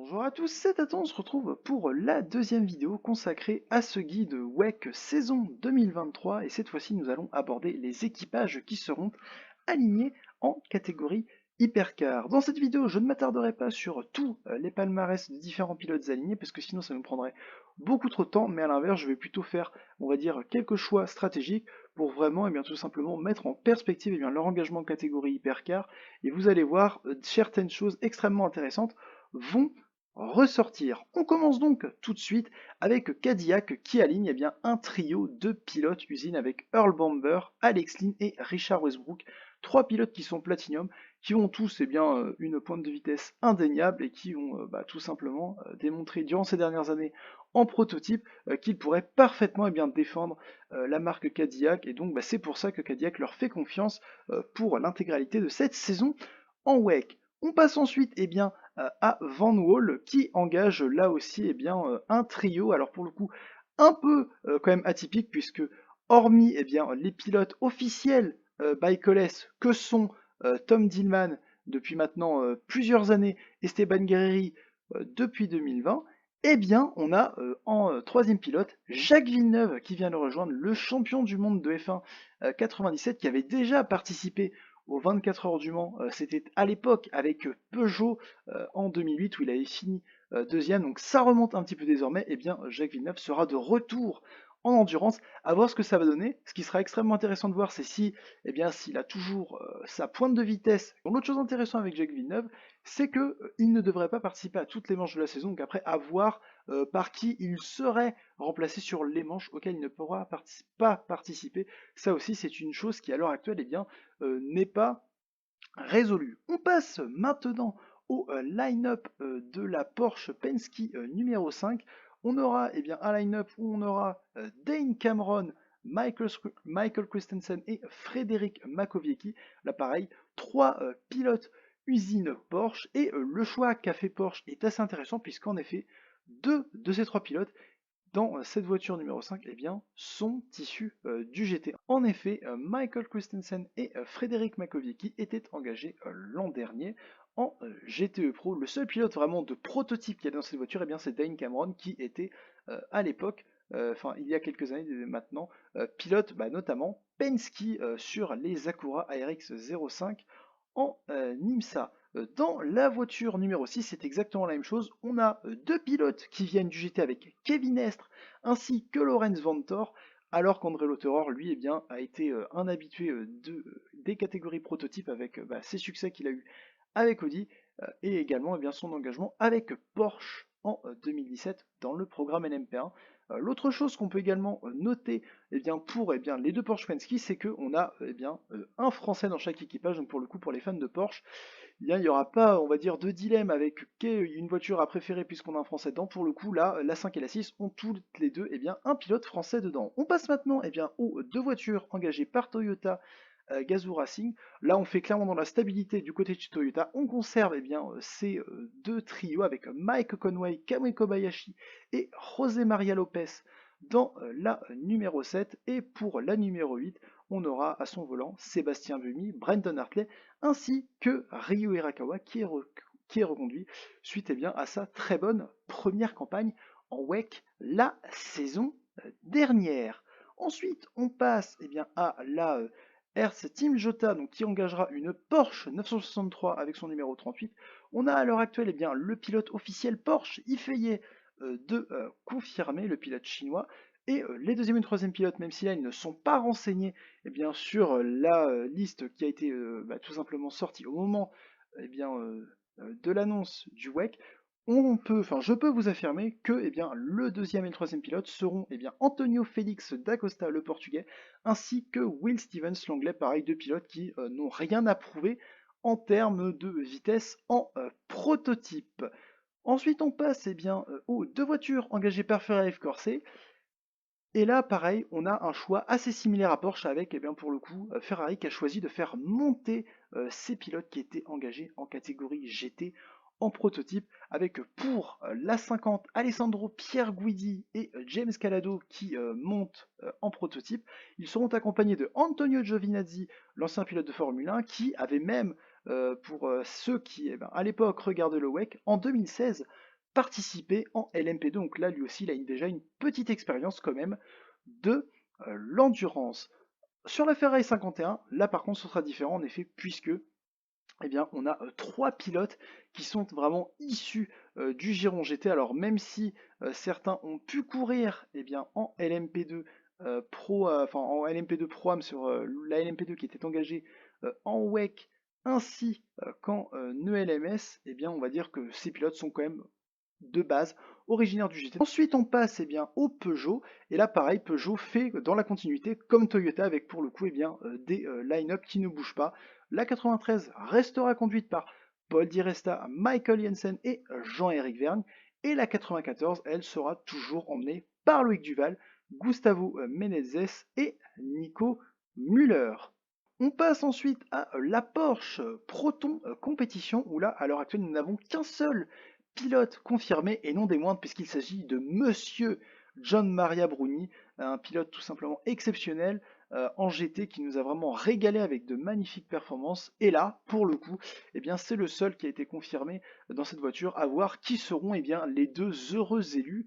Bonjour à tous, c'est Nathan, on se retrouve pour la deuxième vidéo consacrée à ce guide WEC saison 2023 et cette fois-ci nous allons aborder les équipages qui seront alignés en catégorie hypercar. Dans cette vidéo je ne m'attarderai pas sur tous les palmarès des différents pilotes alignés parce que sinon ça nous prendrait beaucoup trop de temps, mais à l'inverse je vais plutôt faire on va dire quelques choix stratégiques pour vraiment et bien tout simplement mettre en perspective leur engagement en catégorie hypercar et vous allez voir certaines choses extrêmement intéressantes vont ressortir. On commence donc tout de suite avec Cadillac qui aligne un trio de pilotes usine avec Earl Bamber, Alex Lynn et Richard Westbrook. Trois pilotes qui sont Platinum, qui ont tous une pointe de vitesse indéniable et qui ont tout simplement démontré durant ces dernières années en prototype qu'ils pourraient parfaitement défendre la marque Cadillac. Et donc c'est pour ça que Cadillac leur fait confiance pour l'intégralité de cette saison en WEC. On passe ensuite à Van Wall qui engage là aussi un trio, alors pour le coup un peu quand même atypique puisque hormis les pilotes officiels Bike que sont Tom Dillman depuis maintenant plusieurs années, Esteban Guerreri depuis 2020, on a en troisième pilote Jacques Villeneuve qui vient de rejoindre, le champion du monde de F1 97 qui avait déjà participé aux 24 heures du Mans. C'était à l'époque avec Peugeot en 2008 où il avait fini deuxième, donc ça remonte un petit peu désormais. Jacques Villeneuve sera de retour en endurance, à voir ce que ça va donner. Ce qui sera extrêmement intéressant de voir, c'est si, s'il a toujours sa pointe de vitesse. L'autre chose intéressante avec Jacques Villeneuve, c'est que il ne devrait pas participer à toutes les manches de la saison, donc après à voir par qui il serait remplacé sur les manches auxquelles il ne pourra pas participer. Ça aussi, c'est une chose qui à l'heure actuelle n'est pas résolue. On passe maintenant au line-up de la Porsche Penske numéro 5. On aura un line-up où on aura Dane Cameron, Michael Christensen et Frédéric Makowiecki. Là pareil, trois pilotes usine Porsche et le choix qu'a fait Porsche est assez intéressant puisqu'en effet, deux de ces trois pilotes dans cette voiture numéro 5 sont issus du GT1. En effet, Michael Christensen et Frédéric Makowiecki étaient engagés l'an dernier en GTE Pro. Le seul pilote vraiment de prototype qu'il y a dans cette voiture, c'est Dane Cameron qui était à l'époque, il y a quelques années maintenant, pilote notamment Penske sur les Acura ARX 05 en IMSA. Dans la voiture numéro 6, c'est exactement la même chose. On a deux pilotes qui viennent du GT avec Kevin Estre ainsi que Lorenz Vanthoor, alors qu'André Lotterer, lui, a été un habitué des catégories prototypes avec ses succès qu'il a eu avec Audi et également son engagement avec Porsche en 2017 dans le programme LMP1. L'autre chose qu'on peut également noter pour les deux Porsche Penske, c'est qu'on a un Français dans chaque équipage, donc pour le coup pour les fans de Porsche, il n'y aura pas, on va dire, de dilemme avec une voiture à préférer puisqu'on a un Français dedans. Pour le coup, là, la 5 et la 6 ont toutes les deux un pilote français dedans. On passe maintenant aux deux voitures engagées par Toyota Gazoo Racing. Là, on fait clairement dans la stabilité du côté de Toyota. On conserve ces deux trios avec Mike Conway, Kamui Kobayashi et José Maria Lopez dans la numéro 7. Et pour la numéro 8, on aura à son volant Sébastien Buemi, Brendan Hartley, ainsi que Ryu Hirakawa qui est reconduit suite à sa très bonne première campagne en WEC la saison dernière. Ensuite, on passe à la Hertz Team Jota, donc, qui engagera une Porsche 963 avec son numéro 38. On a à l'heure actuelle le pilote officiel Porsche, Ifeye, de confirmer, le pilote chinois. Et les deuxième et troisième pilotes, même si là ils ne sont pas renseignés sur la liste qui a été tout simplement sortie au moment de l'annonce du WEC, je peux vous affirmer que le deuxième et le troisième pilote seront Antonio Félix d'Acosta, le portugais, ainsi que Will Stevens, l'anglais, pareil, deux pilotes qui n'ont rien à prouver en termes de vitesse en prototype. Ensuite, on passe aux deux voitures engagées par Ferrari Corse. Et là, pareil, on a un choix assez similaire à Porsche avec, pour le coup, Ferrari qui a choisi de faire monter ses pilotes qui étaient engagés en catégorie GT en prototype, avec pour la 50 Alessandro Pierguidi et James Calado qui montent en prototype. Ils seront accompagnés de Antonio Giovinazzi, l'ancien pilote de Formule 1, qui avait même, pour ceux qui à l'époque regardaient le WEC, en 2016, participer en LMP2. Donc là, lui aussi, il a déjà une petite expérience quand même de l'endurance. Sur la Ferrari 51, là par contre, ce sera différent en effet, puisque eh bien, on a trois pilotes qui sont vraiment issus du Giron GT. Alors même si certains ont pu courir eh bien, en LMP2 Pro, enfin en LMP2 Pro-Am sur la LMP2 qui était engagée en WEC ainsi qu'en ELMS, eh bien, on va dire que ces pilotes sont quand même de base originaires du GT. Ensuite, on passe eh bien, au Peugeot, et là, pareil, Peugeot fait dans la continuité comme Toyota, avec pour le coup eh bien, des line-up qui ne bougent pas. La 93 restera conduite par Paul Di Resta, Michael Jensen et Jean-Éric Vergne, et la 94, elle sera toujours emmenée par Loïc Duval, Gustavo Menezes et Nico Müller. On passe ensuite à la Porsche Proton Competition, où là, à l'heure actuelle, nous n'avons qu'un seul pilote confirmé, et non des moindres, puisqu'il s'agit de Monsieur John Maria Bruni, un pilote tout simplement exceptionnel en GT qui nous a vraiment régalé avec de magnifiques performances. Et là, pour le coup, eh bien, c'est le seul qui a été confirmé dans cette voiture, à voir qui seront eh bien, les deux heureux élus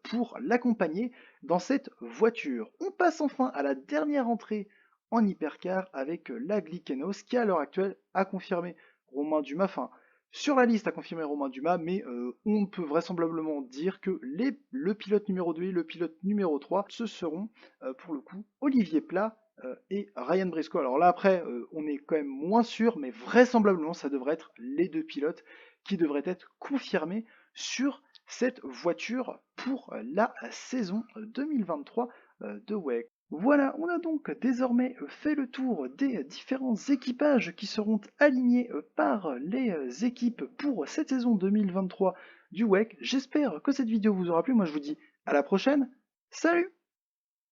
pour l'accompagner dans cette voiture. On passe enfin à la dernière entrée en hypercar avec la Glykenos qui à l'heure actuelle a confirmé Romain Dumas, enfin sur la liste a confirmé Romain Dumas, mais on peut vraisemblablement dire que le pilote numéro 2 et le pilote numéro 3, ce seront pour le coup Olivier Plat et Ryan Briscoe. Alors là après, on est quand même moins sûr, mais vraisemblablement ça devrait être les deux pilotes qui devraient être confirmés sur cette voiture pour la saison 2023 de WEC. Voilà, on a donc désormais fait le tour des différents équipages qui seront alignés par les équipes pour cette saison 2023 du WEC. J'espère que cette vidéo vous aura plu. Moi je vous dis à la prochaine. Salut!